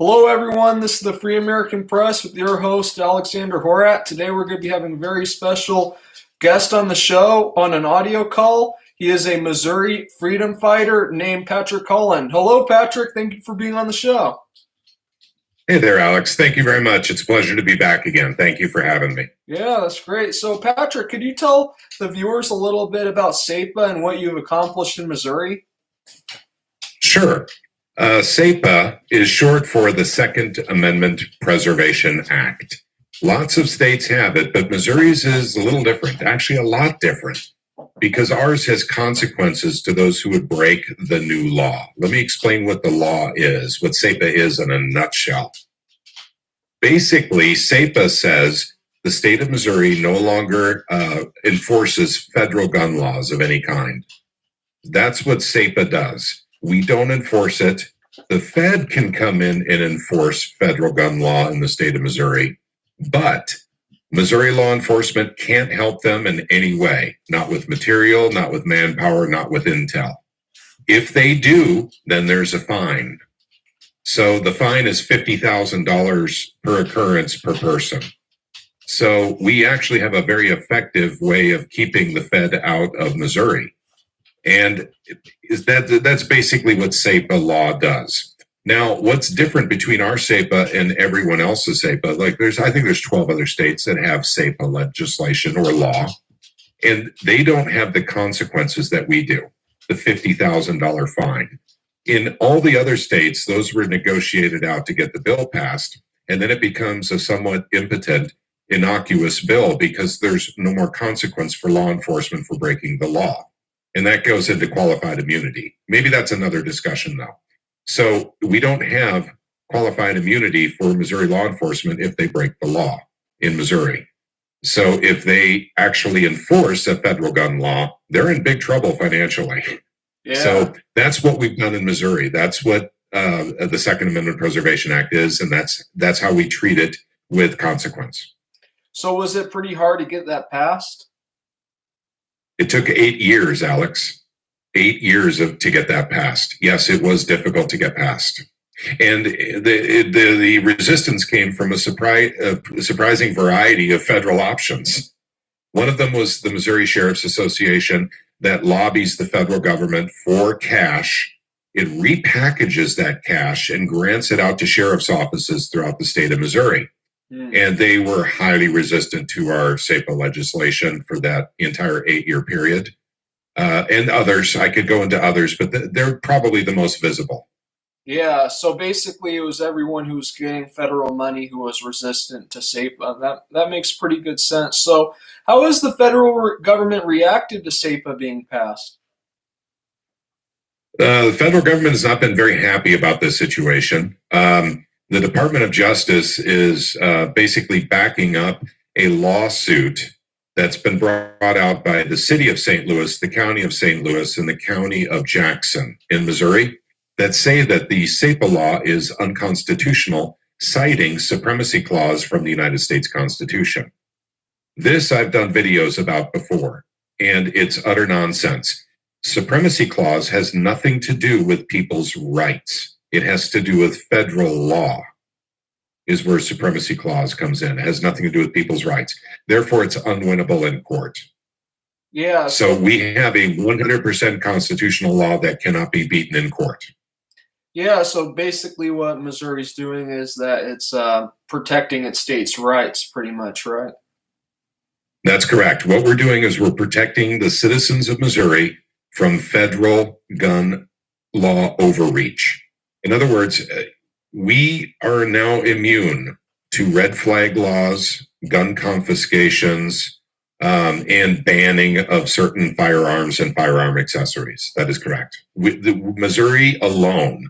Hello, everyone. This is the Free American Press with your host, Alexander Horat. Today, we're going to be having a very special guest on the show on an audio call. He is a Missouri freedom fighter named Patrick Holland. Hello, Patrick. Thank you for being on the show. Hey there, Alex. Thank you very much. It's a pleasure to be back again. Thank you for having me. Yeah, that's great. So, Patrick, could you tell the viewers a little bit about Sepa and what you've accomplished in Missouri? Sure. Sepa is short for the Second Amendment Preservation Act. Lots of states have it, but Missouri's is a little different, actually a lot different, because ours has consequences to those who would break the new law. Let me explain what the law is, what Sepa is in a nutshell. Basically, Sepa says the state of Missouri no longer enforces federal gun laws of any kind. That's what Sepa does. We don't enforce it. The Fed can come in and enforce federal gun law in the state of Missouri, but Missouri law enforcement can't help them in any way, not with material, not with manpower, not with intel. If they do, then there's a fine. So the fine is $50,000 per occurrence per person. So we actually have a very effective way of keeping the Fed out of Missouri. And that's basically what Sepa law does. Now, what's different between our Sepa and everyone else's Sepa? I think there's 12 other states that have Sepa legislation or law, and they don't have the consequences that we do, the $50,000 fine. In all the other states, those were negotiated out to get the bill passed, and then it becomes a somewhat impotent, innocuous bill because there's no more consequence for law enforcement for breaking the law. And that goes into qualified immunity. Maybe that's another discussion, though. So we don't have qualified immunity for Missouri law enforcement if they break the law in Missouri. So if they actually enforce a federal gun law, they're in big trouble financially. Yeah. So that's what we've done in Missouri. That's what the Second Amendment Preservation Act is, and that's how we treat it with consequence. So was it pretty hard to get that passed? It took 8 years, Alex. 8 years to get that passed. Yes, it was difficult to get passed. And the resistance came from a surprising variety of federal options. One of them was the Missouri Sheriff's Association that lobbies the federal government for cash. It repackages that cash and grants it out to sheriff's offices throughout the state of Missouri. And they were highly resistant to our Sepa legislation for that entire 8-year period. And others, I could go into others, but they're probably the most visible. Yeah, so basically it was everyone who was getting federal money who was resistant to Sepa. That makes pretty good sense. So how has the federal government reacted to Sepa being passed? The federal government has not been very happy about this situation. The Department of Justice is basically backing up a lawsuit that's been brought out by the city of St. Louis, the county of St. Louis, and the county of Jackson in Missouri that say that the Sepa law is unconstitutional, citing Supremacy Clause from the United States Constitution. This I've done videos about before, and it's utter nonsense. Supremacy Clause has nothing to do with people's rights. It has to do with federal law, is where Supremacy Clause comes in. It has nothing to do with people's rights. Therefore, it's unwinnable in court. Yeah. So we have a 100% constitutional law that cannot be beaten in court. Yeah, so basically what Missouri's doing is that it's protecting its state's rights, pretty much, right? That's correct. What we're doing is we're protecting the citizens of Missouri from federal gun law overreach. In other words, we are now immune to red flag laws, gun confiscations, and banning of certain firearms and firearm accessories. That is correct. Missouri alone,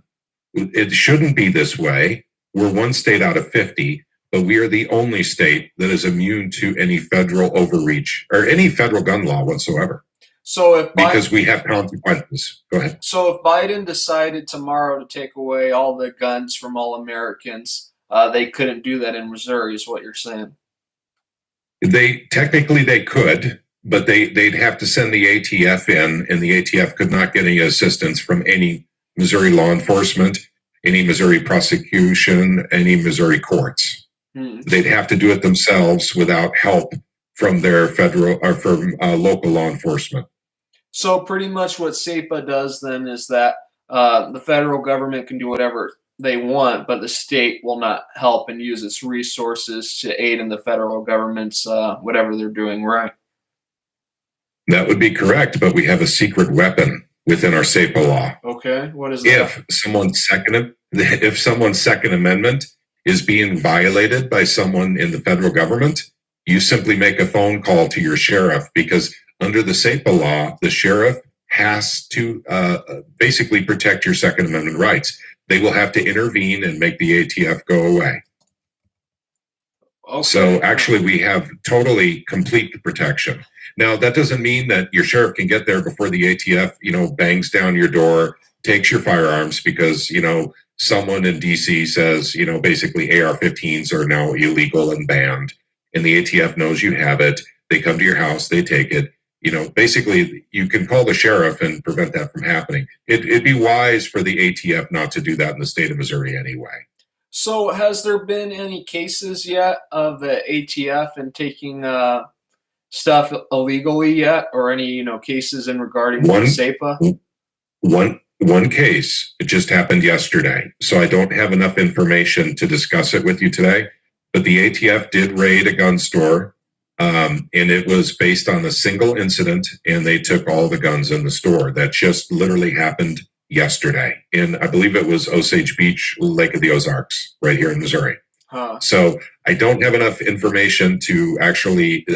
it shouldn't be this way. We're one state out of 50, but we are the only state that is immune to any federal overreach or any federal gun law whatsoever. So because we have consequences. Go ahead. So if Biden decided tomorrow to take away all the guns from all Americans, they couldn't do that in Missouri, is what you're saying? They could, but they'd have to send the ATF in, and the ATF could not get any assistance from any Missouri law enforcement. any Missouri prosecution, any Missouri courts. They'd have to do it themselves without help from their federal or from local law enforcement. So pretty much what SEPA does then is that the federal government can do whatever they want, but the state will not help and use its resources to aid in the federal government's whatever they're doing, right? That would be correct, but we have a secret weapon within our SEPA law. Okay, what is that? If someone's Second Amendment is being violated by someone in the federal government, you simply make a phone call to your sheriff, because under the SEPA law, the sheriff has to basically protect your Second Amendment rights. They will have to intervene and make the ATF go away. Okay. So actually, we have totally complete protection. Now, that doesn't mean that your sheriff can get there before the ATF, bangs down your door, takes your firearms, because, someone in DC says, basically AR-15s are now illegal and banned, and the ATF knows you have it. They come to your house, they take it. Basically, you can call the sheriff and prevent that from happening. It'd be wise for the ATF not to do that in the state of Missouri anyway. So has there been any cases yet of the ATF and taking stuff illegally yet, or any cases in regarding SEPA? One case. It just happened yesterday, so I don't have enough information to discuss it with you today. But the ATF did raid a gun store, and it was based on a single incident, and they took all the guns in the store. That just literally happened yesterday, and I believe it was Osage Beach, Lake of the Ozarks, right here in Missouri. So I don't have enough information to actually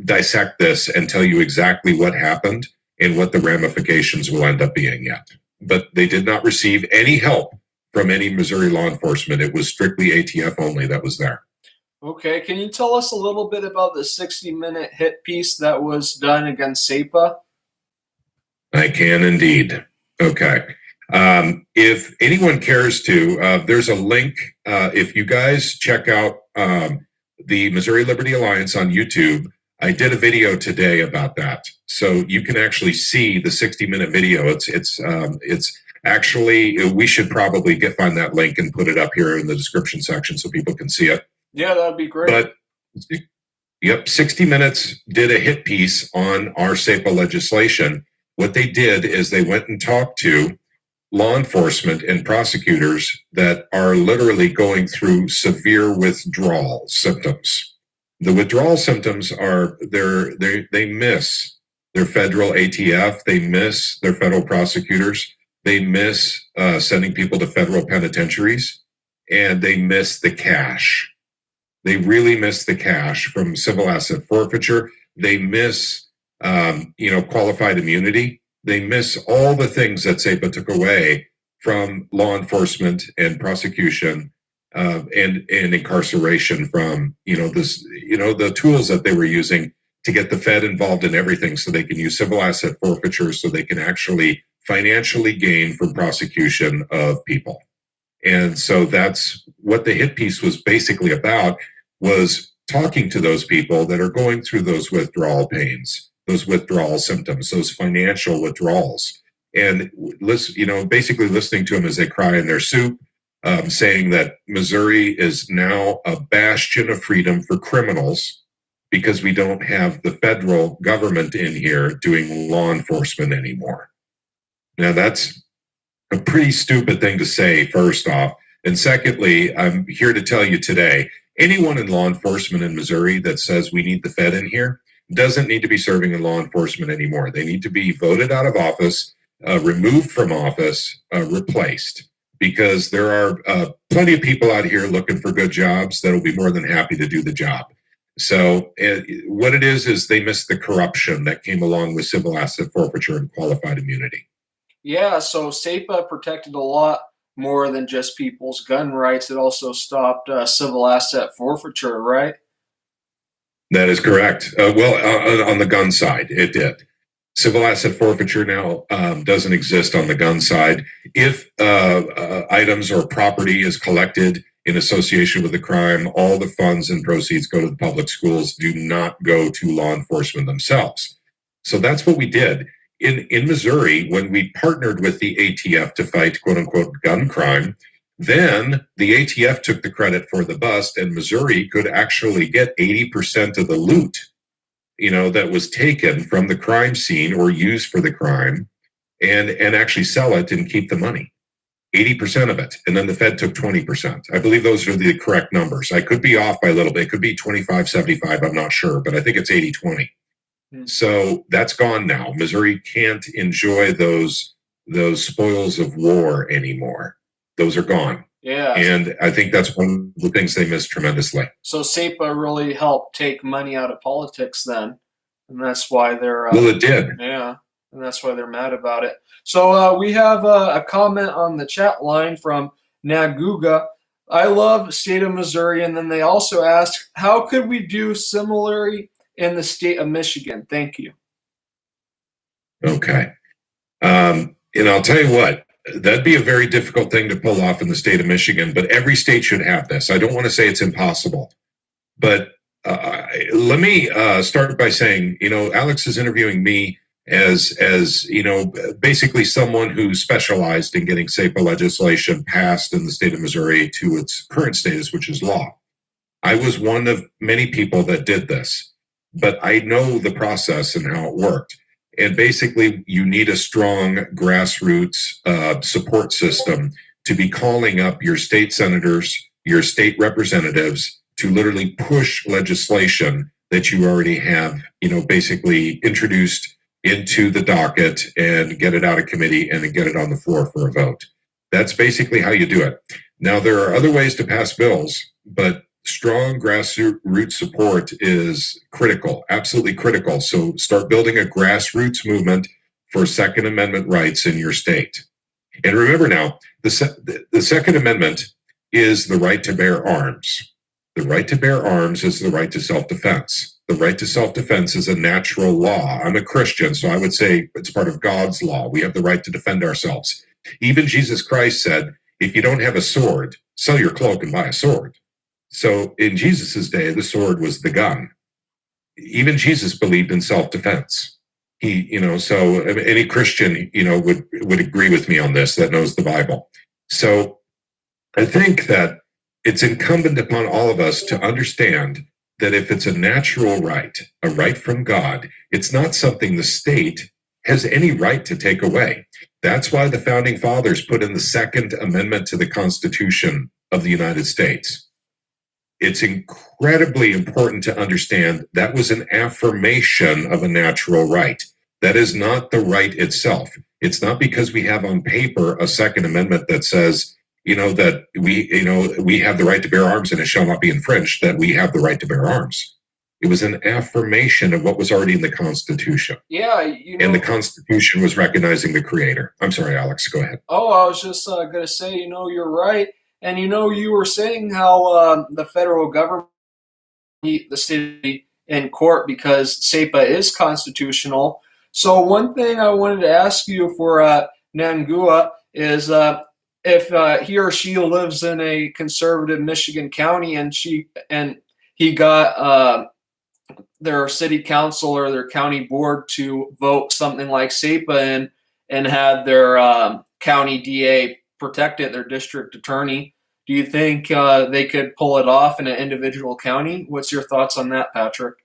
dissect this and tell you exactly what happened and what the ramifications will end up being yet. But they did not receive any help from any Missouri law enforcement. It was strictly ATF only that was there. Okay, can you tell us a little bit about the 60-minute hit piece that was done against SEPA? I can indeed. Okay. If anyone cares to, there's a link. If you guys check out the Missouri Liberty Alliance on YouTube, I did a video today about that. So you can actually see the 60-minute video. It's actually, we should probably find that link and put it up here in the description section so people can see it. Yeah, that'd be great. But yep, 60 Minutes did a hit piece on our SEPA legislation. What they did is they went and talked to law enforcement and prosecutors that are literally going through severe withdrawal symptoms. The withdrawal symptoms are they miss their federal ATF, they miss their federal prosecutors, they miss sending people to federal penitentiaries, and they miss the cash. They really miss the cash from civil asset forfeiture. They miss qualified immunity. They miss all the things that SEPA took away from law enforcement and prosecution and incarceration from the tools that they were using to get the Fed involved in everything, so they can use civil asset forfeiture, so they can actually financially gain from prosecution of people. And so that's what the hit piece was basically about, was talking to those people that are going through those withdrawal pains, those withdrawal symptoms, those financial withdrawals, and basically listening to them as they cry in their soup, saying that Missouri is now a bastion of freedom for criminals because we don't have the federal government in here doing law enforcement anymore. Now, that's a pretty stupid thing to say, first off. And secondly, I'm here to tell you today, anyone in law enforcement in Missouri that says we need the Fed in here doesn't need to be serving in law enforcement anymore. They need to be voted out of office, removed from office, replaced, because there are plenty of people out here looking for good jobs that will be more than happy to do the job. So what it is they miss the corruption that came along with civil asset forfeiture and qualified immunity. Yeah, so SEPA protected a lot more than just people's gun rights. It also stopped civil asset forfeiture, right? That is correct. On the gun side, it did. Civil asset forfeiture now doesn't exist on the gun side. If items or property is collected in association with a crime, all the funds and proceeds go to the public schools, do not go to law enforcement themselves. So that's what we did. in Missouri, when we partnered with the ATF to fight quote unquote gun crime, then the ATF took the credit for the bust, and Missouri could actually get 80% of the loot, that was taken from the crime scene or used for the crime, and actually sell it and keep the money. 80% of it. And then the Fed took 20%. I believe those are the correct numbers. I could be off by a little bit. It could be 25-75. I'm not sure, but I think it's 80-20. So that's gone now. Missouri can't enjoy those spoils of war anymore. Those are gone. Yeah. And I think that's one of the things they missed tremendously. So Sepa really helped take money out of politics then. And that's why they're... well, it did. Yeah. And that's why they're mad about it. So we have a comment on the chat line from Naguga. I love state of Missouri. And then they also ask, how could we do similarly in the state of Michigan? Thank you. Okay. And I'll tell you what, that'd be a very difficult thing to pull off in the state of Michigan, but every state should have this. I don't want to say it's impossible, but let me start by saying, Alex is interviewing me as basically someone who specialized in getting Sepa legislation passed in the state of Missouri to its current status, which is law. I was one of many people that did this, but I know the process and how it worked. And basically, you need a strong grassroots support system to be calling up your state senators, your state representatives to literally push legislation that you already have, basically introduced into the docket and get it out of committee and then get it on the floor for a vote. That's basically how you do it. Now, there are other ways to pass bills, but strong grassroots support is critical, absolutely critical. So start building a grassroots movement for Second Amendment rights in your state. And remember now, the Second Amendment is the right to bear arms. The right to bear arms is the right to self-defense. The right to self-defense is a natural law. I'm a Christian, so I would say it's part of God's law. We have the right to defend ourselves. Even Jesus Christ said, if you don't have a sword, sell your cloak and buy a sword. So in Jesus's day, the sword was the gun. Even Jesus believed in self-defense. So any Christian, would agree with me on this that knows the Bible. So I think that it's incumbent upon all of us to understand that if it's a natural right, a right from God, it's not something the state has any right to take away. That's why the founding fathers put in the Second Amendment to the Constitution of the United States. It's incredibly important to understand that was an affirmation of a natural right. That is not the right itself. It's not because we have on paper a Second Amendment that says, that we have the right to bear arms and it shall not be infringed, that we have the right to bear arms. It was an affirmation of what was already in the Constitution. Yeah. And the Constitution was recognizing the Creator. I'm sorry, Alex, go ahead. Oh, I was just going to say, you're right. And, you were saying how the federal government beat the state in court because Sepa is constitutional. So one thing I wanted to ask you for Nangua is if he or she lives in a conservative Michigan county and he got their city council or their county board to vote something like Sepa and had their county DA protect it, their district attorney. Do you think they could pull it off in an individual county? What's your thoughts on that, Patrick?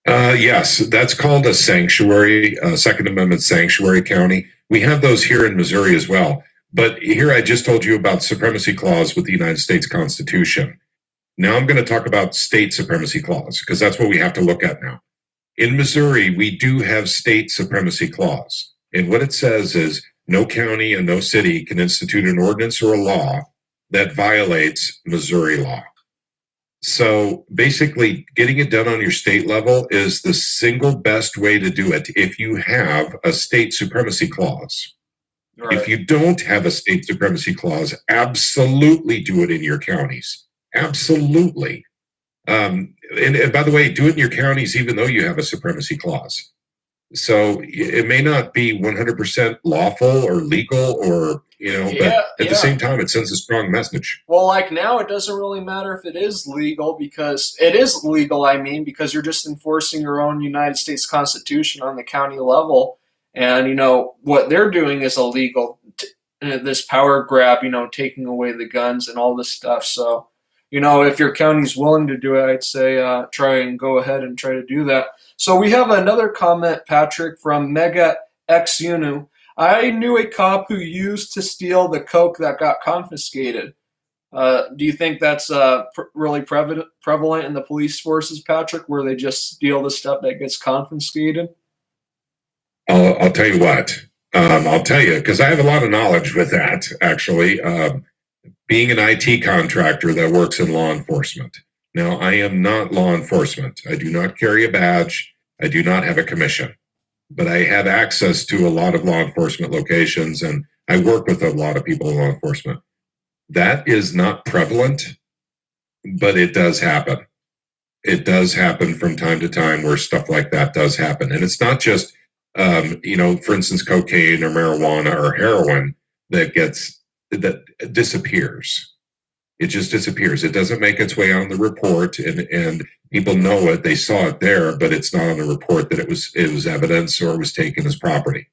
Yes, that's called a sanctuary, Second Amendment sanctuary county. We have those here in Missouri as well. But here I just told you about Supremacy Clause with the United States Constitution. Now I'm going to talk about State Supremacy Clause because that's what we have to look at now. In Missouri, we do have State Supremacy Clause. And what it says is, no county and no city can institute an ordinance or a law that violates Missouri law. So basically, getting it done on your state level is the single best way to do it if you have a state supremacy clause. Right. If you don't have a state supremacy clause, absolutely do it in your counties. Absolutely. And by the way, do it in your counties even though you have a supremacy clause. So it may not be 100% lawful or legal or, but at the same time, it sends a strong message. Well, like now, it doesn't really matter if it is legal because it is legal, because you're just enforcing your own United States Constitution on the county level. And, what they're doing is illegal. This power grab, taking away the guns and all this stuff. So, if your county's willing to do it, I'd say try and go ahead and try to do that. So we have another comment, Patrick, from Mega X Unu. I knew a cop who used to steal the coke that got confiscated. Do you think that's really prevalent in the police forces, Patrick, where they just steal the stuff that gets confiscated? I'll tell you what. I'll tell you, because I have a lot of knowledge with that, actually. Being an IT contractor that works in law enforcement. Now, I am not law enforcement. I do not carry a badge. I do not have a commission. But I have access to a lot of law enforcement locations, and I work with a lot of people in law enforcement. That is not prevalent, but it does happen. It does happen from time to time where stuff like that does happen. And it's not just, for instance, cocaine or marijuana or heroin that disappears. It just disappears. It doesn't make its way on the report, and people know it. They saw it there, but it's not on the report that it was evidence or it was taken as property.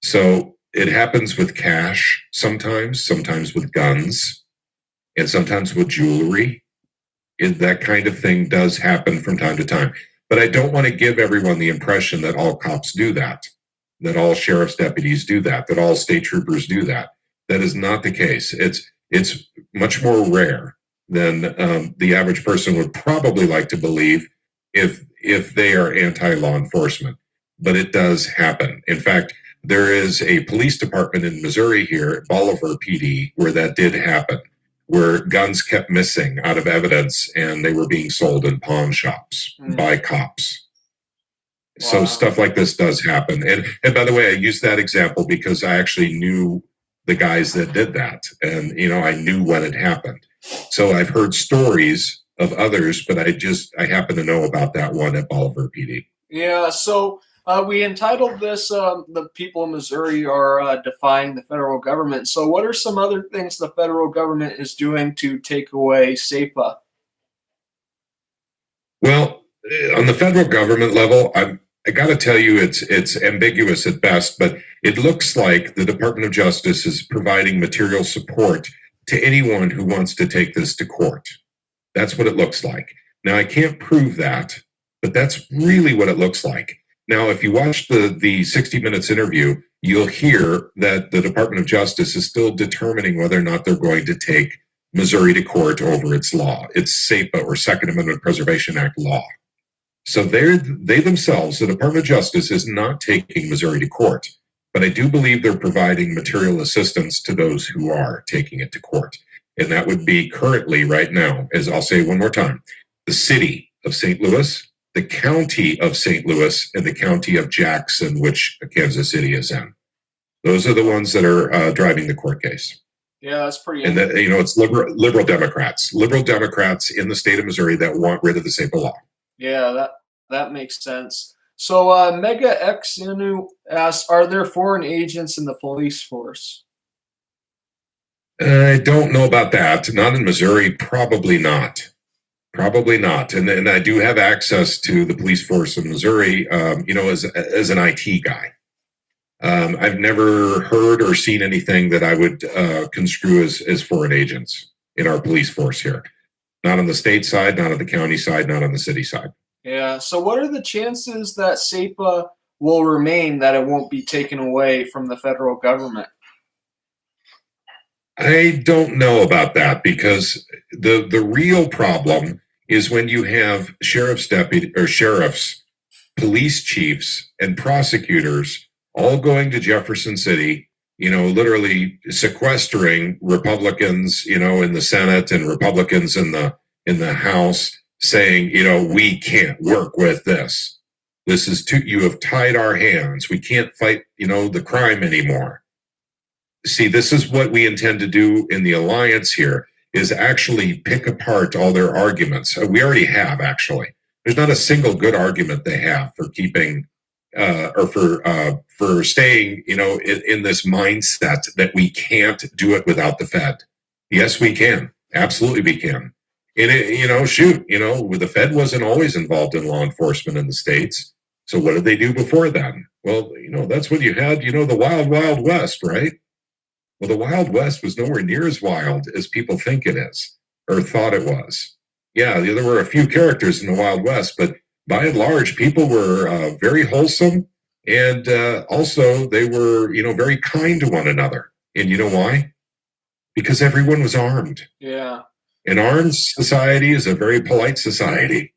So it happens with cash sometimes with guns, and sometimes with jewelry. That kind of thing does happen from time to time. But I don't want to give everyone the impression that all cops do that all sheriff's deputies do that all state troopers do that. That is not the case. It's much more rare than the average person would probably like to believe if they are anti-law enforcement. But it does happen. In fact, there is a police department in Missouri here, Bolivar PD, where that did happen, where guns kept missing out of evidence and they were being sold in pawn shops by cops. Wow. So stuff like this does happen. And by the way, I use that example because I actually knew the guys that did that. And, I knew when it happened. So I've heard stories of others, but I happen to know about that one at Bolivar PD. Yeah. So we entitled this, The People of Missouri Are Defying the Federal Government. So what are some other things the federal government is doing to take away Sepa? Well, on the federal government level, I got to tell you, it's ambiguous at best, but it looks like the Department of Justice is providing material support to anyone who wants to take this to court. That's what it looks like. Now, I can't prove that, but that's really what it looks like. Now, if you watch the 60 Minutes interview, you'll hear that the Department of Justice is still determining whether or not they're going to take Missouri to court over its law, its SEPA or Second Amendment Preservation Act law. So they themselves, the Department of Justice, is not taking Missouri to court. But I do believe they're providing material assistance to those who are taking it to court. And that would be currently, right now, as I'll say one more time, the city of St. Louis, the county of St. Louis, and the county of Jackson, which Kansas City is in. Those are the ones that are driving the court case. Yeah, that's pretty. And that, it's liberal Democrats in the state of Missouri that want rid of the SEPA law. Yeah, that makes sense. So Mega X Inu asks, are there foreign agents in the police force? I don't know about that. Not in Missouri, probably not. Probably not. And I do have access to the police force in Missouri, as an IT guy. I've never heard or seen anything that I would construe as foreign agents in our police force here. Not on the state side, not on the county side, not on the city side. Yeah. So what are the chances that SEPA will remain, that it won't be taken away from the federal government? I don't know about that, because the real problem is when you have sheriff's, police chiefs, and prosecutors all going to Jefferson City, literally sequestering Republicans, in the Senate and Republicans in the House, saying, we can't work with this. This is you have tied our hands. We can't fight, the crime anymore. See, this is what we intend to do in the alliance here, is actually pick apart all their arguments. We already have, actually. There's not a single good argument they have for keeping for staying, in this mindset that we can't do it without the Fed. Yes, we can. Absolutely, we can. And the Fed wasn't always involved in law enforcement in the states. So what did they do before then? Well, that's when you had, the wild, wild west, right? Well, the Wild West was nowhere near as wild as people think it is or thought it was. Yeah, there were a few characters in the Wild West, but by and large, people were very wholesome, and also they were, very kind to one another. And you know why? Because everyone was armed. Yeah. An armed society is a very polite society.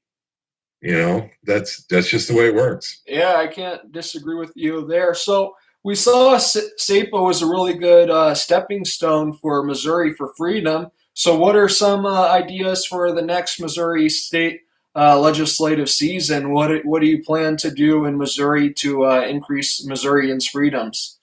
That's just the way it works. Yeah, I can't disagree with you there. So we saw Sepa was a really good stepping stone for Missouri for freedom. So what are some ideas for the next Missouri state legislative season? What do you plan to do in Missouri to increase Missourians' freedoms?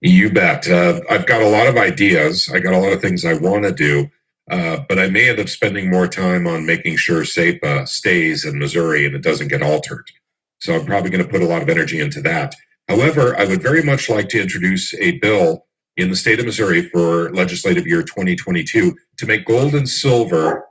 You bet. I've got a lot of ideas. I got a lot of things I want to do. But I may end up spending more time on making sure SEPA stays in Missouri and it doesn't get altered. So I'm probably going to put a lot of energy into that. However, I would very much like to introduce a bill in the state of Missouri for legislative year 2022 to make gold and silver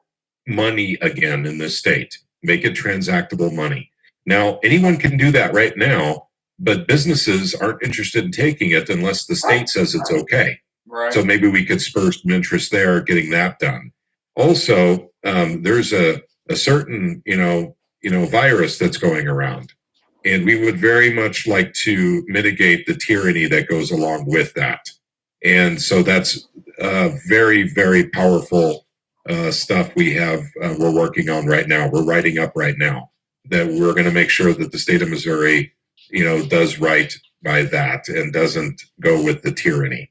money again in this state, make it transactable money. Now, anyone can do that right now, but businesses aren't interested in taking it unless the state says it's okay. Right. So maybe we could spur some interest there, getting that done. Also, there's a certain virus that's going around, and we would very much like to mitigate the tyranny that goes along with that. And so that's very, very powerful stuff we're working on right now. We're writing up right now that we're going to make sure that the state of Missouri, does right by that and doesn't go with the tyranny.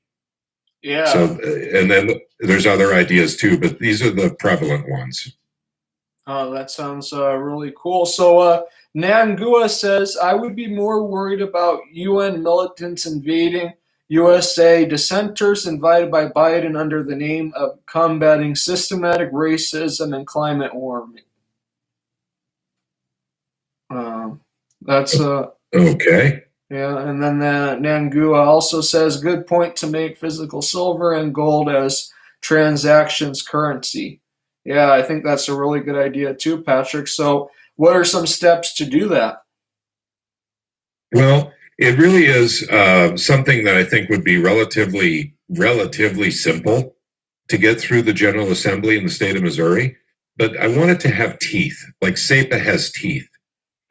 Yeah. So, and then there's other ideas too, but these are the prevalent ones. Oh, that sounds really cool. So, Nangua says, I would be more worried about UN militants invading USA, dissenters invited by Biden under the name of combating systematic racism and climate warming. That's okay. Yeah, and then Nangua also says, good point to make physical silver and gold as transactions currency. Yeah, I think that's a really good idea too, Patrick. So what are some steps to do that? Well, it really is something that I think would be relatively simple to get through the General Assembly in the state of Missouri. But I want it to have teeth, like SEPA has teeth.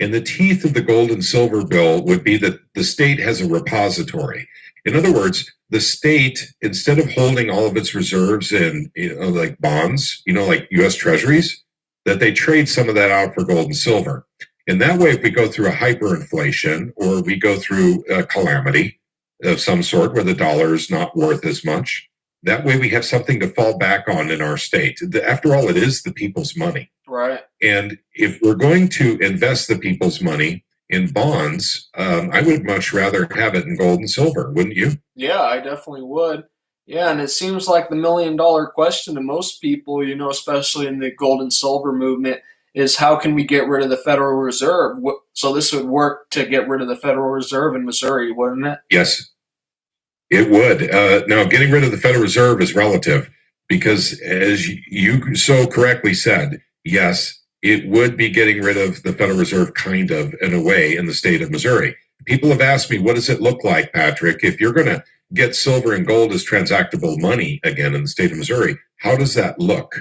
And the teeth of the gold and silver bill would be that the state has a repository. In other words, the state, instead of holding all of its reserves in like bonds, like U.S. treasuries, that they trade some of that out for gold and silver. And that way, if we go through a hyperinflation or we go through a calamity of some sort where the dollar is not worth as much, that way we have something to fall back on in our state. After all, it is the people's money. Right. And if we're going to invest the people's money in bonds, I would much rather have it in gold and silver, wouldn't you? Yeah, I definitely would. Yeah, and it seems like the $1,000,000 question to most people, especially in the gold and silver movement, is how can we get rid of the Federal Reserve? So this would work to get rid of the Federal Reserve in Missouri, wouldn't it? Yes, it would. Now, getting rid of the Federal Reserve is relative because, as you so correctly said, yes, it would be getting rid of the Federal Reserve kind of in a way in the state of Missouri. People have asked me, what does it look like, Patrick? If you're going to get silver and gold as transactable money again in the state of Missouri, how does that look?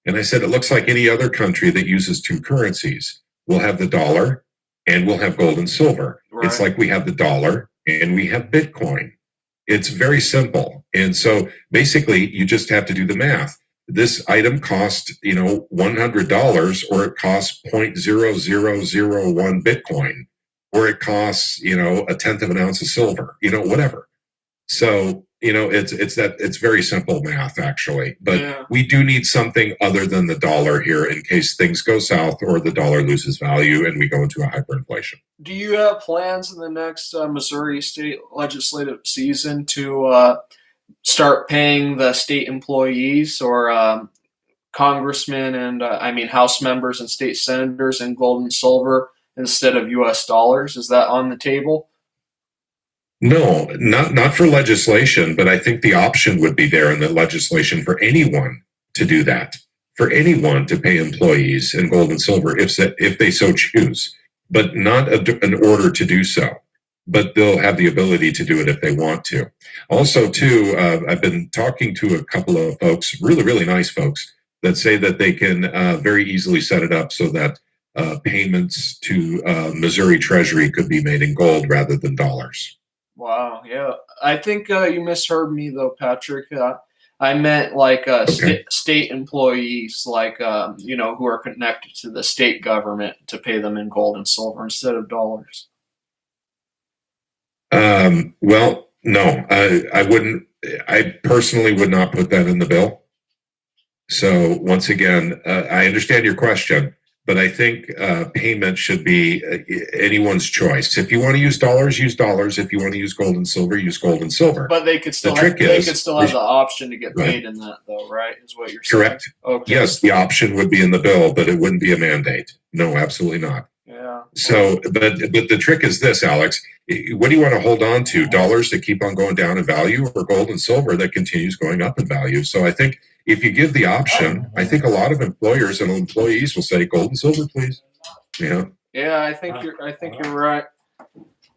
And I said, it looks like any other country that uses two currencies. We'll have the dollar and we'll have gold and silver. Right. It's like we have the dollar and we have Bitcoin. It's very simple. And so basically you just have to do the math. This item costs, $100 or it costs 0.0001 Bitcoin or it costs, a tenth of an ounce of silver, whatever. So, it's very simple math actually, but we do need something other than the dollar here in case things go south or the dollar loses value and we go into a hyperinflation. Do you have plans in the next Missouri state legislative season to start paying the state employees or congressmen and House members and state senators in gold and silver instead of U.S. dollars? Is that on the table? No, not for legislation, but I think the option would be there in the legislation for anyone to do that, for anyone to pay employees in gold and silver if they so choose, but not an order to do so. But they'll have the ability to do it if they want to. Also, too, I've been talking to a couple of folks, really, really nice folks, that say that they can very easily set it up so that payments to Missouri Treasury could be made in gold rather than dollars. Wow, yeah. I think you misheard me though, Patrick. I meant like state employees, like who are connected to the state government to pay them in gold and silver instead of dollars. Well, no, I wouldn't. I personally would not put that in the bill. So once again, I understand your question, but I think payment should be anyone's choice. If you want to use dollars, use dollars. If you want to use gold and silver, use gold and silver. But they could still have the option to get paid in that, though, right? Is what you're saying? Correct. Okay. Yes, the option would be in the bill, but it wouldn't be a mandate. No, absolutely not. Yeah. So, but the trick is this, Alex. What do you want to hold on to? Dollars that keep on going down in value, or gold and silver that continues going up in value? So I think if you give the option, I think a lot of employers and employees will say gold and silver, please. Yeah. Yeah, I think you're right.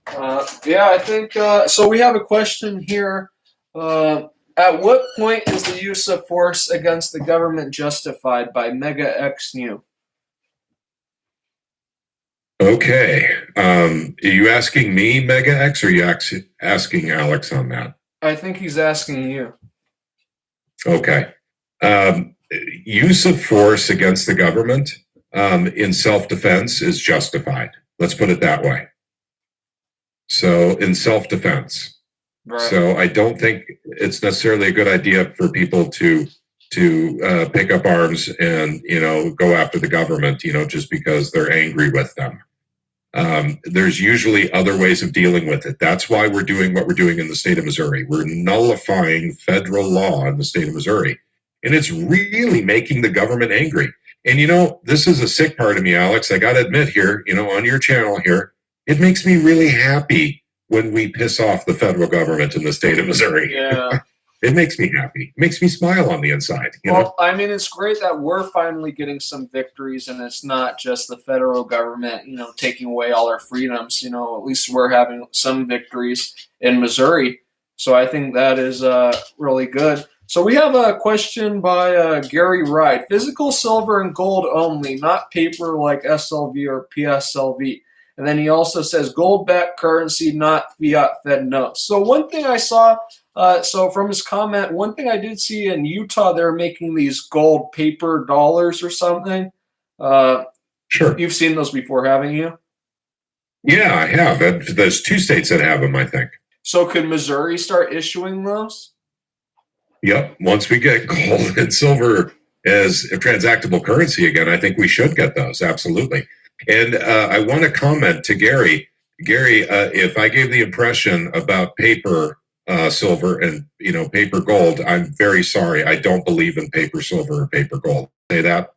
I think so. We have a question here. At what point is the use of force against the government justified by Mega X New? Okay. Are you asking me, Mega X, or are you asking Alex on that? I think he's asking you. Okay. Use of force against the government in self-defense is justified. Let's put it that way. So in self-defense. Right. So I don't think it's necessarily a good idea for people to pick up arms and, go after the government, just because they're angry with them. There's usually other ways of dealing with it. That's why we're doing what we're doing in the state of Missouri. We're nullifying federal law in the state of Missouri. And it's really making the government angry. And, this is a sick part of me, Alex. I got to admit here, on your channel here, it makes me really happy when we piss off the federal government in the state of Missouri. Yeah. It makes me happy. It makes me smile on the inside. Well, I mean, it's great that we're finally getting some victories, and it's not just the federal government, taking away all our freedoms. At least we're having some victories in Missouri. So I think that is really good. So we have a question by Gary Wright. Physical silver and gold only, not paper like SLV or PSLV. And then he also says gold-backed currency, not fiat Fed notes. So one thing I saw, so from his comment, one thing I did see in Utah, they're making these gold paper dollars or something. Sure. You've seen those before, haven't you? Yeah, I have. There's 2 states that have them, I think. So could Missouri start issuing those? Yep. Once we get gold and silver as a transactable currency again, I think we should get those. Absolutely. And I want to comment to Gary. Gary, if I gave the impression about paper silver and paper gold, I'm very sorry. I don't believe in paper silver or paper gold. Say that.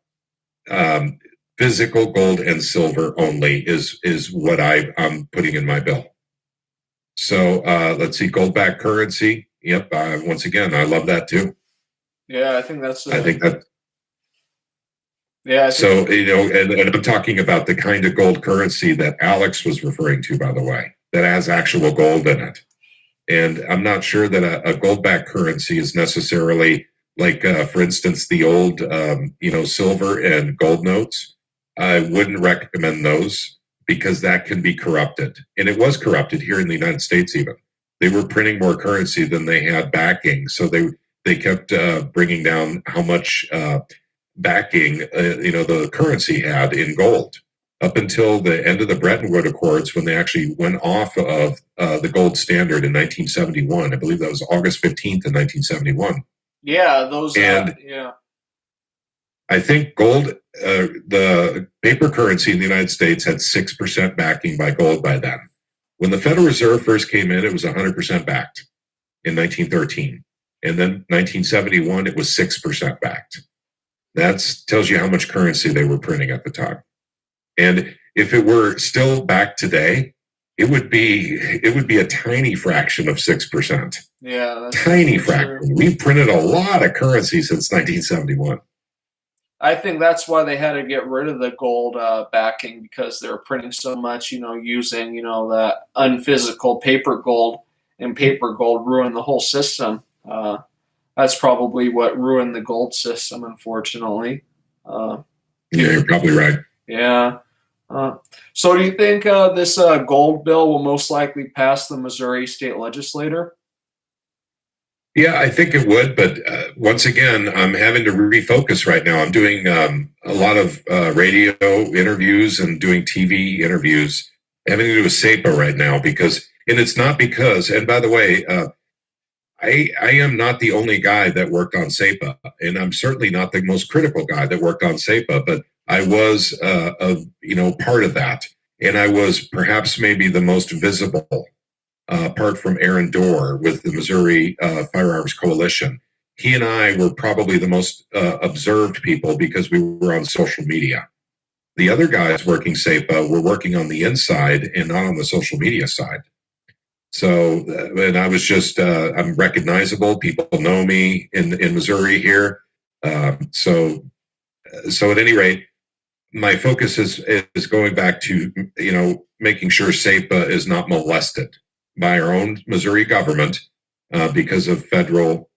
Physical gold and silver only is what I'm putting in my bill. So let's see, gold-backed currency. Yep. Once again, I love that too. Yeah, I think that's. I think that. Yeah. So, and I'm talking about the kind of gold currency that Alex was referring to, by the way, that has actual gold in it. And I'm not sure that a gold-backed currency is necessarily like, for instance, the old, silver and gold notes. I wouldn't recommend those because that can be corrupted. And it was corrupted here in the United States even. They were printing more currency than they had backing. So they kept bringing down how much backing, the currency had in gold up until the end of the Bretton Woods Accords when they actually went off of the gold standard in 1971. I believe that was August 15th in 1971. Yeah, those. And yeah. I think gold, the paper currency in the United States had 6% backing by gold by then. When the Federal Reserve first came in, it was 100% backed in 1913. And then 1971, it was 6% backed. That tells you how much currency they were printing at the time. And if it were still back today, it would be a tiny fraction of 6%. Yeah, that's Tiny true. fraction. We've printed a lot of currency since 1971. I think that's why they had to get rid of the gold backing, because they were printing so much, using, that unphysical paper gold, and paper gold ruined the whole system. That's probably what ruined the gold system, unfortunately. Yeah, you're probably right. Yeah. So do you think this gold bill will most likely pass the Missouri state legislature? Yeah, I think it would, but once again, I'm having to refocus right now. I'm doing a lot of radio interviews and doing TV interviews, having to do with Sepa right now and it's not because, and by the way, I am not the only guy that worked on Sepa, and I'm certainly not the most critical guy that worked on Sepa, but I was part of that, and I was perhaps maybe the most visible. Apart from Aaron Dorr with the Missouri Firearms Coalition. He and I were probably the most observed people because we were on social media. The other guys working SEPA were working on the inside and not on the social media side. So, and I was just, I'm recognizable. People know me in Missouri here. So at any rate, my focus is going back to, making sure SEPA is not molested by our own Missouri government because of federal,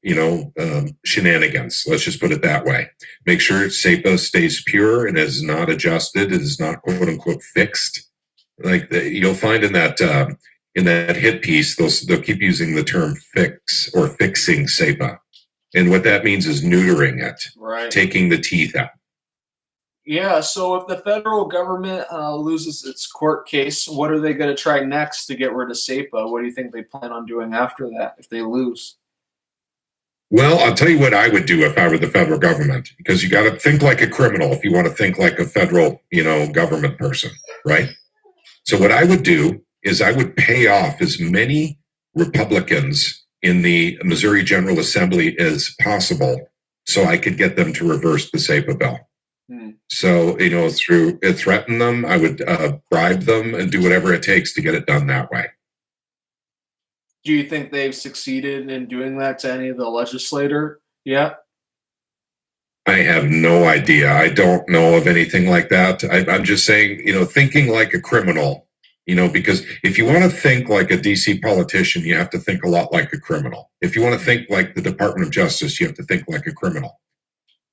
shenanigans. Let's just put it that way. Make sure SEPA stays pure and is not adjusted. It is not quote unquote fixed. Like you'll find in that hit piece, they'll keep using the term fix or fixing SEPA, and what that means is neutering it, right? Taking the teeth out. Yeah, so if the federal government loses its court case, what are they going to try next to get rid of SEPA? What do you think they plan on doing after that if they lose? Well, I'll tell you what I would do if I were the federal government, because you got to think like a criminal if you want to think like a federal, government person, right? So what I would do is I would pay off as many Republicans in the Missouri General Assembly as possible so I could get them to reverse the SEPA bill. So, through threaten them, I would bribe them and do whatever it takes to get it done that way. Do you think they've succeeded in doing that to any of the legislator yet? I have no idea. I don't know of anything like that. I'm just saying, thinking like a criminal, because if you want to think like a DC politician, you have to think a lot like a criminal. If you want to think like the Department of Justice, you have to think like a criminal.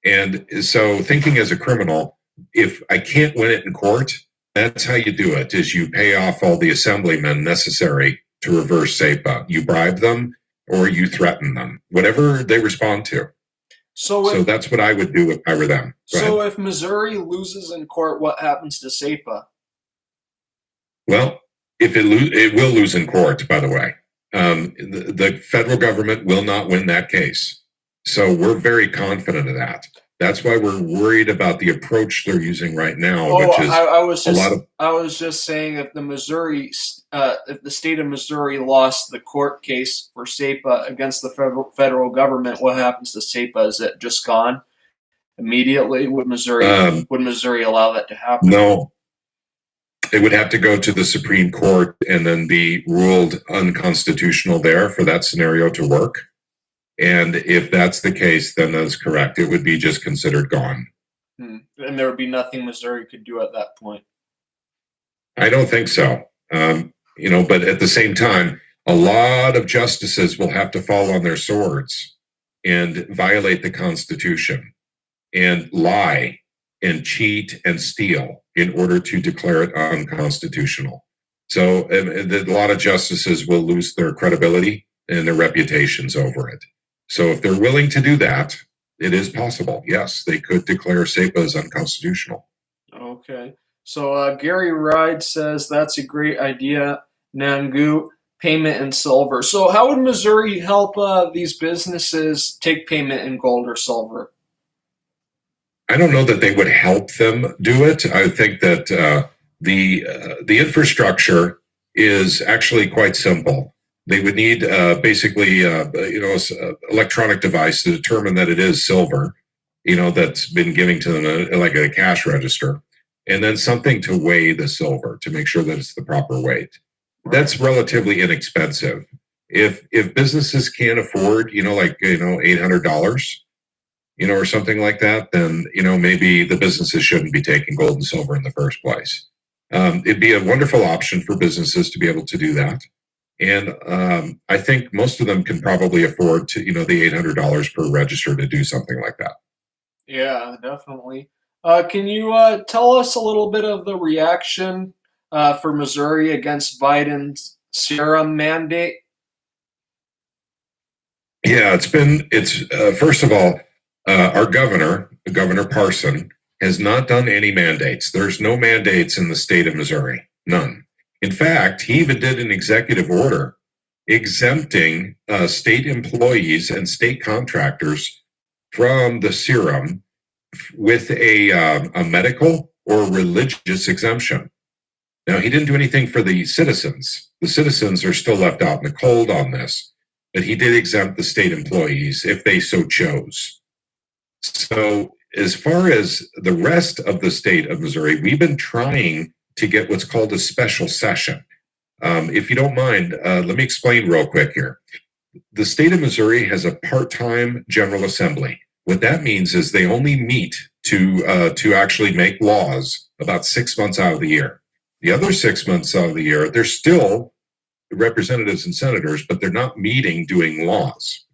And so thinking as a criminal, if I can't win it in court, that's how you do it, is you pay off all the assemblymen necessary to reverse SEPA. You bribe them or you threaten them, whatever they respond to. So that's what I would do if I were them. So if Missouri loses in court, what happens to SEPA? Well, if it will lose in court, by the way. The federal government will not win that case. So we're very confident of that. That's why we're worried about the approach they're using right now, which is I was just saying if the state of Missouri lost the court case for SEPA against the federal government, what happens to SEPA? Is it just gone immediately? Would Missouri allow that to happen? No. It would have to go to the Supreme Court and then be ruled unconstitutional there for that scenario to work. And if that's the case, then that's correct. It would be just considered gone. And there would be nothing Missouri could do at that point. I don't think so. But at the same time, a lot of justices will have to fall on their swords and violate the Constitution and lie and cheat and steal in order to declare it unconstitutional. So a lot of justices will lose their credibility and their reputations over it. So if they're willing to do that, it is possible. Yes, they could declare SEPA as unconstitutional. Okay. So Gary Ride says that's a great idea, Nangu, payment in silver. So how would Missouri help these businesses take payment in gold or silver? I don't know that they would help them do it. I think that the infrastructure is actually quite simple. They would need basically, an electronic device to determine that it is silver, that's been giving to them like a cash register. and then something to weigh the silver to make sure that it's the proper weight. That's relatively inexpensive. If businesses can't afford, like $800, or something like that, then maybe the businesses shouldn't be taking gold and silver in the first place. It'd be a wonderful option for businesses to be able to do that. And I think most of them can probably afford to, the $800 per register to do something like that. Yeah, definitely. Can you tell us a little bit of the reaction for Missouri against Biden's serum mandate? Yeah, it's first of all, our Governor Parson, has not done any mandates. There's no mandates in the state of Missouri, none. In fact, he even did an executive order exempting state employees and state contractors from the serum with a medical or religious exemption. Now, he didn't do anything for the citizens. The citizens are still left out in the cold on this, but he did exempt the state employees if they so chose. So as far as the rest of the state of Missouri, we've been trying to get what's called a special session. If you don't mind, let me explain real quick here. The state of Missouri has a part-time General Assembly. What that means is they only meet to actually make laws about 6 months out of the year. The other 6 months out of the year, they're still representatives and senators, but they're not meeting doing laws.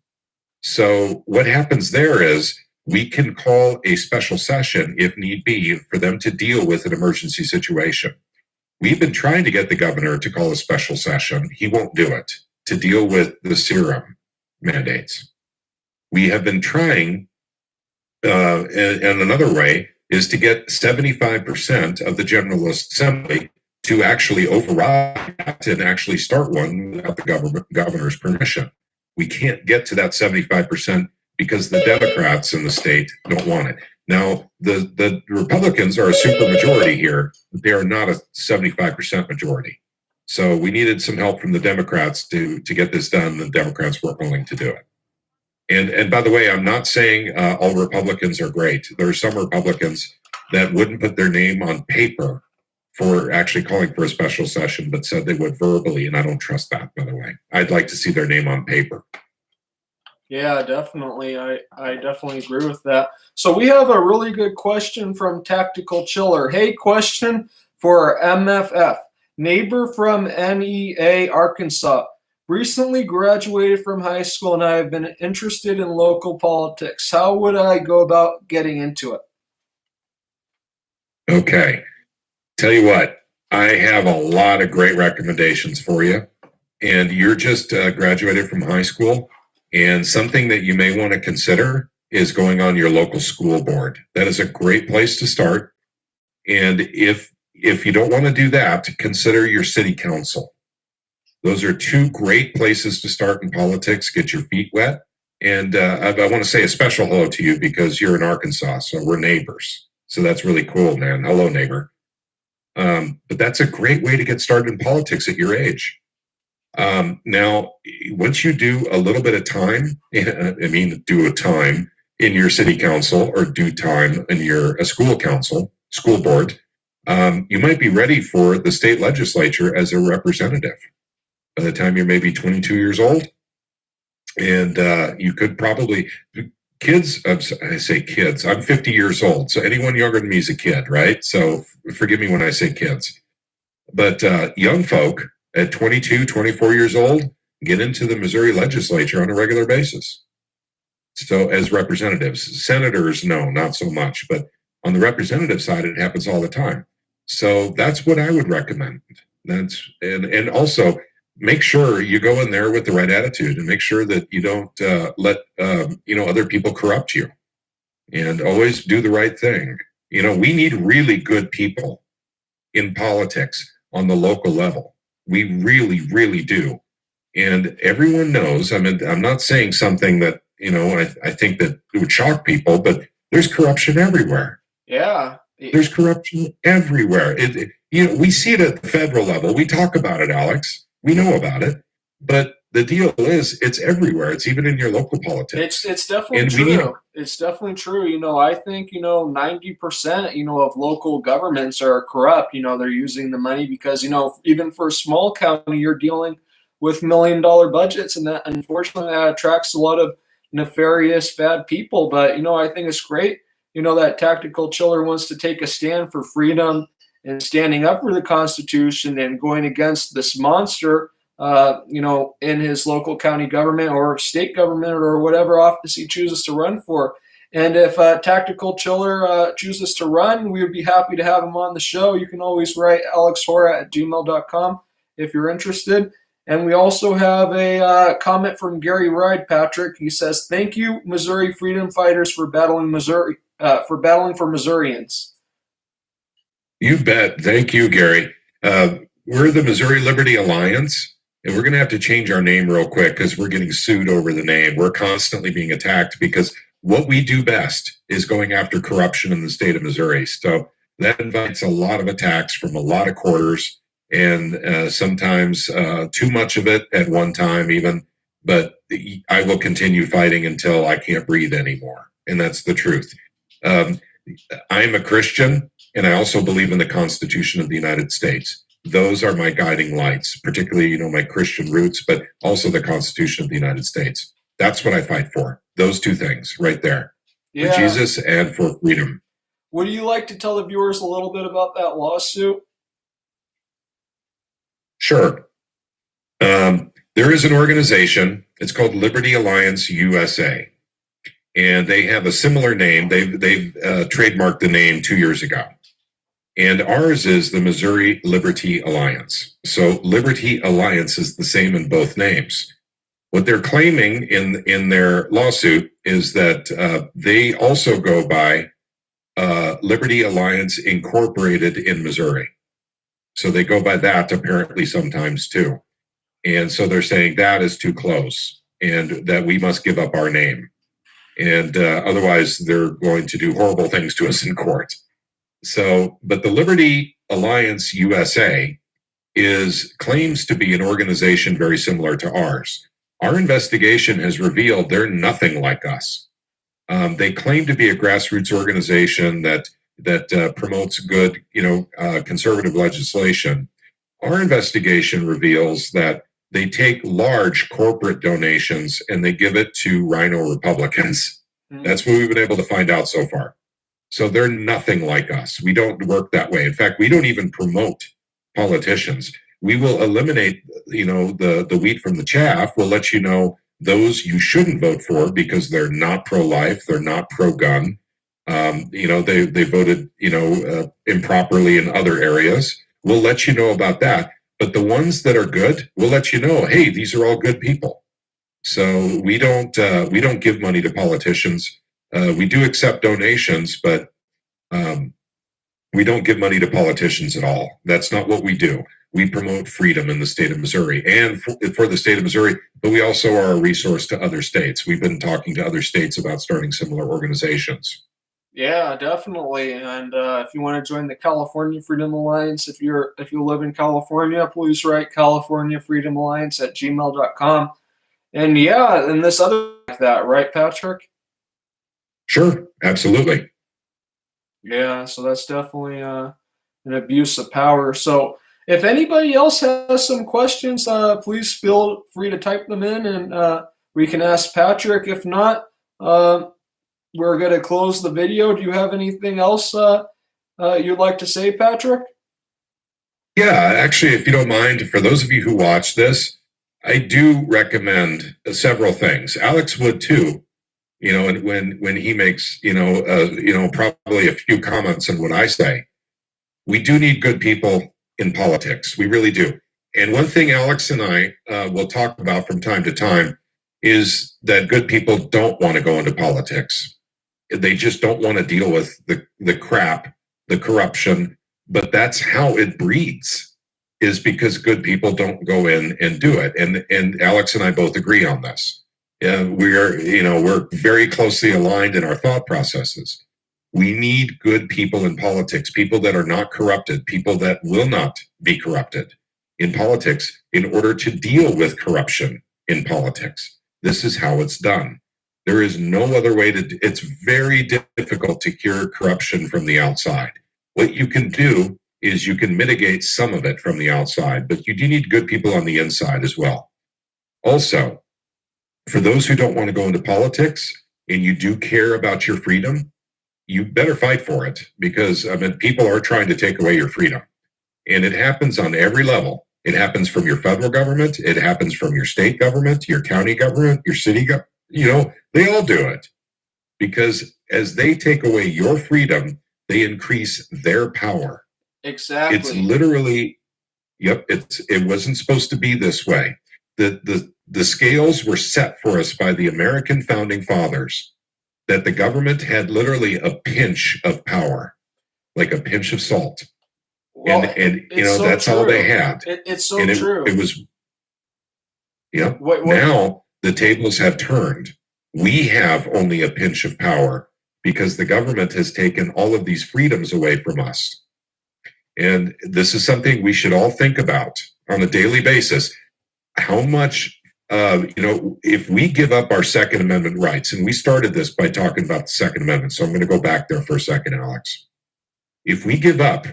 So what happens there is we can call a special session if need be for them to deal with an emergency situation. We've been trying to get the governor to call a special session. He won't do it to deal with the serum mandates. We have been trying, and another way is to get 75% of the General Assembly to actually override that and actually start one without the governor's permission. We can't get to that 75% because the Democrats in the state don't want it. Now, the Republicans are a super majority here, but they are not a 75% majority. So we needed some help from the Democrats to get this done. The Democrats weren't willing to do it. And by the way, I'm not saying all Republicans are great. There are some Republicans that wouldn't put their name on paper for actually calling for a special session, but said they would verbally, and I don't trust that, by the way. I'd like to see their name on paper. Yeah, definitely. I definitely agree with that. So we have a really good question from Tactical Chiller. Hey, question for MFF. Neighbor from NEA, Arkansas. Recently graduated from high school and I have been interested in local politics. How would I go about getting into it? Okay. Tell you what, I have a lot of great recommendations for you. And you're just graduated from high school. And something that you may want to consider is going on your local school board. That is a great place to start. And if you don't want to do that, consider your city council. Those are two great places to start in politics, get your feet wet. And I want to say a special hello to you because you're in Arkansas, so we're neighbors. So that's really cool, man. Hello, neighbor. But that's a great way to get started in politics at your age. Now, once you do a little bit of time, do a time in your city council or do time in your school council, school board, you might be ready for the state legislature as a representative by the time you're maybe 22 years old. And you could probably, kids, I say kids, I'm 50 years old. So anyone younger than me is a kid, right? So forgive me when I say kids. But young folk at 22, 24 years old get into the Missouri legislature on a regular basis. So as representatives, senators, no, not so much. But on the representative side, it happens all the time. So that's what I would recommend. And also make sure you go in there with the right attitude and make sure that you don't let other people corrupt you, and always do the right thing. We need really good people in politics on the local level. We really, really do. And everyone knows, I'm not saying something that, I think that it would shock people, but there's corruption everywhere. Yeah. There's corruption everywhere. We see it at the federal level. We talk about it, Alex. We know about it. But the deal is it's everywhere. It's even in your local politics. It's definitely And true. It's definitely true. I think 90% of local governments are corrupt. They're using the money because even for a small county, you're dealing with $1 million budgets, and that unfortunately that attracts a lot of nefarious bad people. But I think it's great. That Tactical Chiller wants to take a stand for freedom and standing up for the Constitution and going against this monster. In his local county government or state government or whatever office he chooses to run for. And if Tactical Chiller chooses to run, we would be happy to have him on the show. You can always write alexhora@gmail.com if you're interested. And we also have a comment from Gary Ride, Patrick. He says, "Thank you, Missouri freedom fighters, for battling for Missourians." You bet. Thank you, Gary. We're the Missouri Liberty Alliance. And we're going to have to change our name real quick because we're getting sued over the name. We're constantly being attacked because what we do best is going after corruption in the state of Missouri. So that invites a lot of attacks from a lot of quarters and sometimes too much of it at one time even. But I will continue fighting until I can't breathe anymore. And that's the truth. I'm a Christian, and I also believe in the Constitution of the United States. Those are my guiding lights, particularly, my Christian roots, but also the Constitution of the United States. That's what I fight for. Those two things right there. Yeah. For Jesus and for freedom. Would you like to tell the viewers a little bit about that lawsuit? Sure. There is an organization. It's called Liberty Alliance USA. And they have a similar name. They've trademarked the name 2 years ago. And ours is the Missouri Liberty Alliance. So Liberty Alliance is the same in both names. What they're claiming in their lawsuit is that they also go by Liberty Alliance Incorporated in Missouri. So they go by that apparently sometimes too. And so they're saying that is too close and that we must give up our name. And otherwise they're going to do horrible things to us in court. So, but the Liberty Alliance USA claims to be an organization very similar to ours. Our investigation has revealed they're nothing like us. They claim to be a grassroots organization that promotes good, conservative legislation. Our investigation reveals that they take large corporate donations and they give it to rhino Republicans. Mm-hmm. That's what we've been able to find out so far. So they're nothing like us. We don't work that way. In fact, we don't even promote politicians. We will eliminate, the wheat from the chaff. We'll let you know those you shouldn't vote for because they're not pro-life, they're not pro-gun. They voted, improperly in other areas. We'll let you know about that. But the ones that are good, we'll let you know, hey, these are all good people. So we don't give money to politicians. We do accept donations, but we don't give money to politicians at all. That's not what we do. We promote freedom in the state of Missouri and for the state of Missouri, but we also are a resource to other states. We've been talking to other states about starting similar organizations. Yeah, definitely. And if you want to join the California Freedom Alliance, if you live in California, please write California Freedom Alliance at gmail.com. And yeah, and this other like that, right, Patrick? Sure, absolutely. Yeah, so that's definitely an abuse of power. So if anybody else has some questions, please feel free to type them in and we can ask Patrick. If not, we're going to close the video. Do you have anything else you'd like to say, Patrick? Yeah, actually, if you don't mind, for those of you who watch this, I do recommend several things. Alex would too. And when he makes, probably a few comments on what I say, we do need good people in politics. We really do. And one thing Alex and I will talk about from time to time is that good people don't want to go into politics. They just don't want to deal with the crap, the corruption, but that's how it breeds, is because good people don't go in and do it. And Alex and I both agree on this. We're very closely aligned in our thought processes. We need good people in politics, people that are not corrupted, people that will not be corrupted in politics in order to deal with corruption. in politics. This is how it's done. There is no other way to it's very difficult to cure corruption from the outside. What you can do is you can mitigate some of it from the outside, but you do need good people on the inside as well. Also, for those who don't want to go into politics and you do care about your freedom, you better fight for it, because people are trying to take away your freedom. And it happens on every level. It happens from your federal government. It happens from your state government, your county government, your city government. They all do it, because as they take away your freedom, they increase their power. Exactly. It's literally, it wasn't supposed to be this way. The scales were set for us by the American founding fathers, that the government had literally a pinch of power, like a pinch of salt. Well, and that's true. All they had. It's so true. It was, now the tables have turned. We have only a pinch of power because the government has taken all of these freedoms away from us. And this is something we should all think about on a daily basis. How much, if we give up our Second Amendment rights, and we started this by talking about the Second Amendment, so I'm going to go back there for a second, Alex. If we give up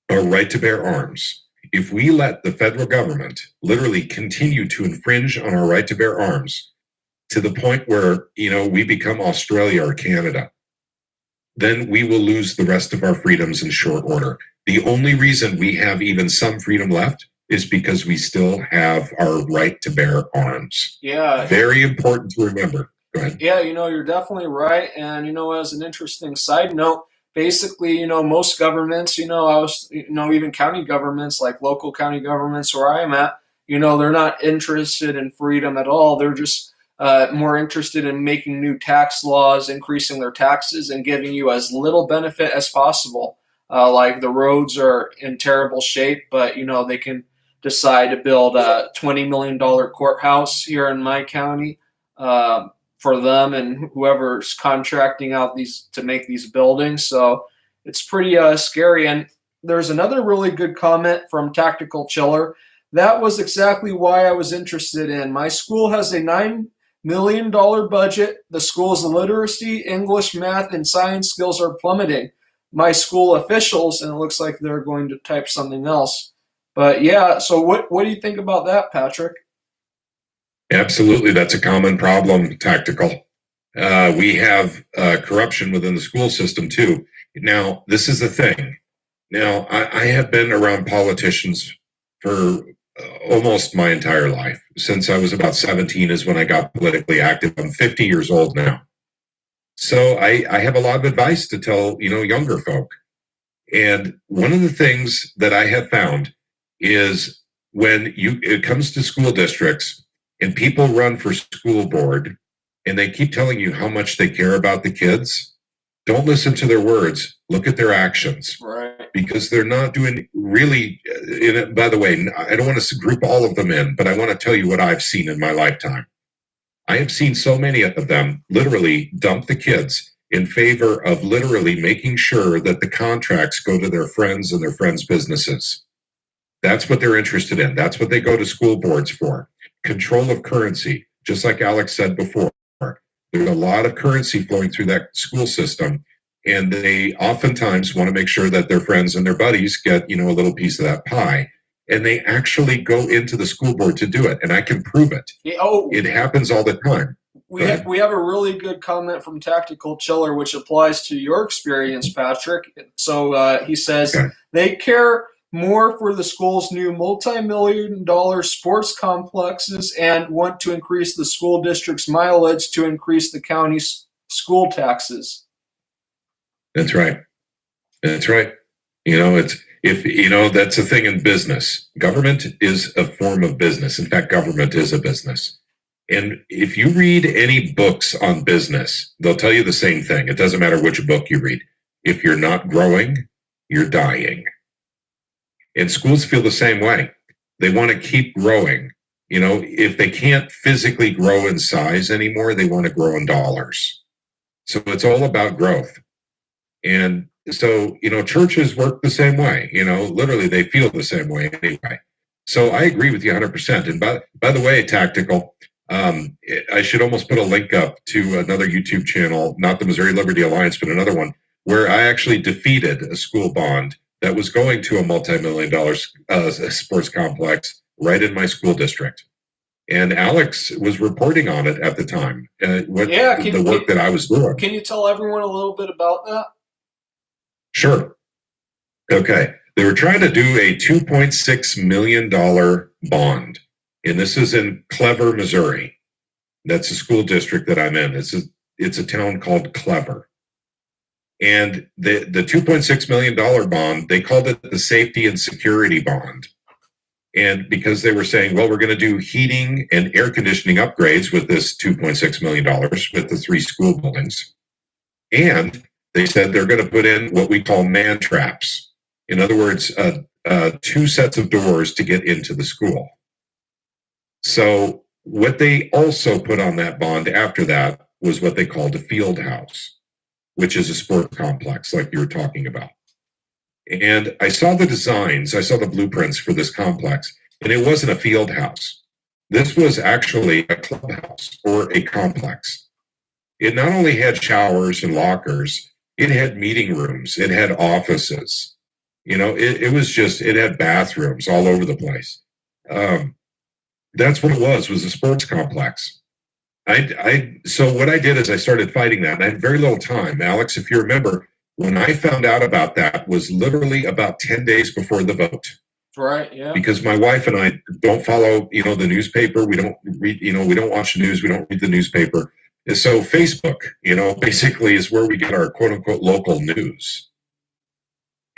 our right to bear arms, if we let the federal government literally continue to infringe on our right to bear arms to the point where, we become Australia or Canada, then we will lose the rest of our freedoms in short order. The only reason we have even some freedom left is because we still have our right to bear arms. Yeah. Very important to remember. Go ahead. Yeah, you're definitely right. And, as an interesting side note, basically, most governments, even county governments, like local county governments where I am at, they're not interested in freedom at all. They're just more interested in making new tax laws, increasing their taxes, and giving you as little benefit as possible. Like the roads are in terrible shape, but, they can decide to build a $20 million courthouse here in my county for them and whoever's contracting out to make these buildings. So it's pretty scary. And there's another really good comment from Tactical Chiller. That was exactly why I was interested in. My school has a $9 million budget. The school's literacy, English, math, and science skills are plummeting. My school officials, and it looks like they're going to type something else. But yeah, so what do you think about that, Patrick? Absolutely. That's a common problem, Tactical. We have corruption within the school system too. Now, this is the thing. Now, I have been around politicians for almost my entire life. Since I was about 17 is when I got politically active. I'm 50 years old now. So I have a lot of advice to tell, younger folk. And one of the things that I have found is when it comes to school districts and people run for school board and they keep telling you how much they care about the kids, don't listen to their words. Look at their actions. Right. Because they're not doing really, by the way, I don't want to group all of them in, but I want to tell you what I've seen in my lifetime. I have seen so many of them literally dump the kids in favor of literally making sure that the contracts go to their friends and their friends' businesses. That's what they're interested in. That's what they go to school boards for. Control of currency, just like Alex said before. There's a lot of currency flowing through that school system, and they oftentimes want to make sure that their friends and their buddies get, a little piece of that pie. And they actually go into the school board to do it, and I can prove it. It happens all the time. We have a really good comment from Tactical Chiller, which applies to your experience, Patrick. So he says, They care more for the school's new multi-million-dollar sports complexes and want to increase the school district's mileage to increase the county's school taxes. That's right. That's right. That's the thing in business. Government is a form of business. In fact, government is a business. And if you read any books on business, they'll tell you the same thing. It doesn't matter which book you read. If you're not growing, you're dying. And schools feel the same way. They want to keep growing. If they can't physically grow in size anymore, they want to grow in dollars. So it's all about growth. And so, churches work the same way. Literally they feel the same way anyway. So I agree with you 100%. And by the way, Tactical, I should almost put a link up to another YouTube channel, not the Missouri Liberty Alliance, but another one, where I actually defeated a school bond that was going to a multi-million-dollar sports complex right in my school district. And Alex was reporting on it at the time, the work that I was doing. Can you tell everyone a little bit about that? Sure. Okay. They were trying to do a $2.6 million bond. And this is in Clever, Missouri. That's a school district that I'm in. It's a town called Clever. And the $2.6 million bond, they called it the safety and security bond. And because they were saying, well, we're going to do heating and air conditioning upgrades with this $2.6 million with the 3 school buildings. And they said they're going to put in what we call man traps. In other words, 2 sets of doors to get into the school. So what they also put on that bond after that was what they called a field house, which is a sport complex like you were talking about. And I saw the designs, I saw the blueprints for this complex, and it wasn't a field house. This was actually a clubhouse or a complex. It not only had showers and lockers, it had meeting rooms, it had offices. You know, it had bathrooms all over the place. That's what it was a sports complex. So what I did is I started fighting that, and I had very little time. Alex, if you remember, when I found out about that was literally about 10 days before the vote. Right, yeah. Because my wife and I don't follow, the newspaper. We don't read, we don't watch the news. We don't read the newspaper. And so Facebook, basically is where we get our quote unquote local news.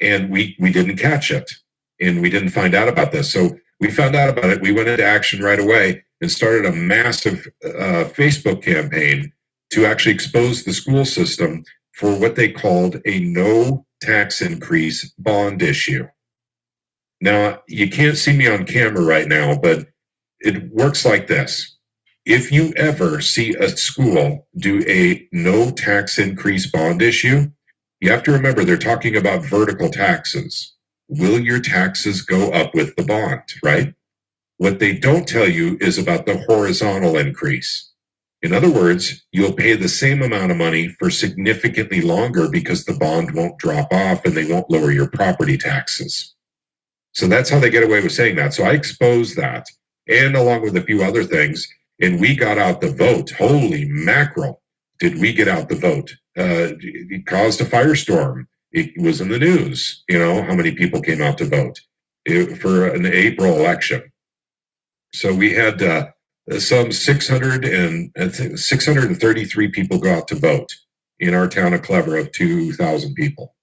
And we didn't catch it, and we didn't find out about this. So we found out about it. We went into action right away and started a massive Facebook campaign to actually expose the school system for what they called a no tax increase bond issue. Now, you can't see me on camera right now, but it works like this. If you ever see a school do a no tax increase bond issue, you have to remember they're talking about vertical taxes. Will your taxes go up with the bond, right? What they don't tell you is about the horizontal increase. In other words, you'll pay the same amount of money for significantly longer because the bond won't drop off and they won't lower your property taxes. So that's how they get away with saying that. So I exposed that, and along with a few other things, and we got out the vote. Holy mackerel, did we get out the vote. It caused a firestorm. It was in the news, how many people came out to vote for an April election. So we had some 633 people go out to vote in our town of Clever of 2,000 people.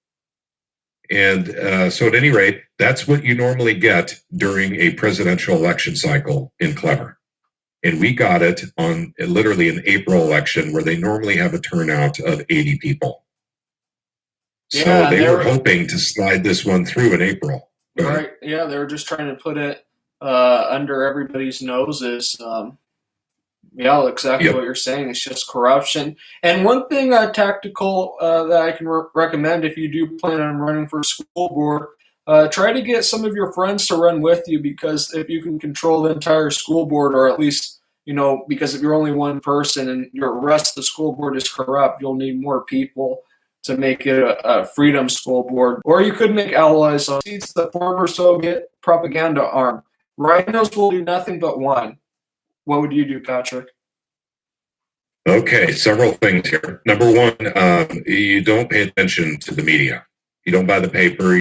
And so at any rate, that's what you normally get during a presidential election cycle in Clever. And we got it on literally an April election where they normally have a turnout of 80 people. So Yeah, they were hoping to slide this one through in April. Right. Yeah, they were just trying to put it under everybody's noses. Exactly what you're saying. It's just corruption. And one thing tactical that I can recommend if you do plan on running for school board, try to get some of your friends to run with you, because if you can control the entire school board, or at least, because if you're only one person and your rest of the school board is corrupt, you'll need more people to make it a freedom school board. Or you could make allies on seats, the former Soviet propaganda arm. Rhinos will do nothing but one. What would you do, Patrick? Okay, several things here. Number one, you don't pay attention to the media. You don't buy the paper.